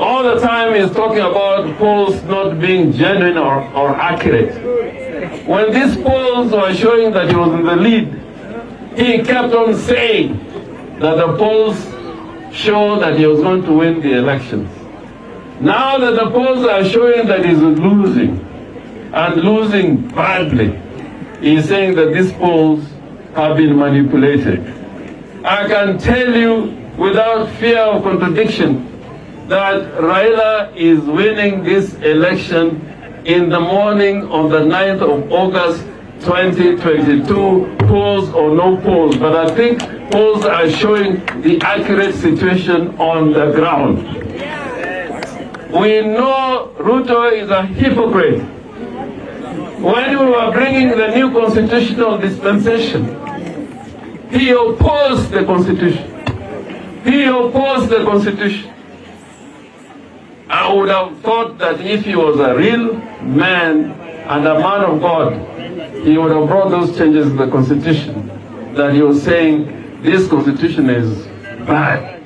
All the time he's talking about polls not being genuine or accurate. When these polls were showing that he was in the lead, he kept on saying that the polls show that he was going to win the elections. Now that the polls are showing that he's losing, and losing badly, he's saying that these polls have been manipulated. I can tell you without fear of contradiction that Raila is winning this election in the morning of the 9th of August 2022, polls or no polls. But I think polls are showing the accurate situation on the ground. We know Ruto is a hypocrite. When we were bringing the new constitutional dispensation, he opposed the constitution. He opposed the constitution. I would have thought that if he was a real man and a man of God, he would have brought those changes in the constitution that he was saying this constitution is bad.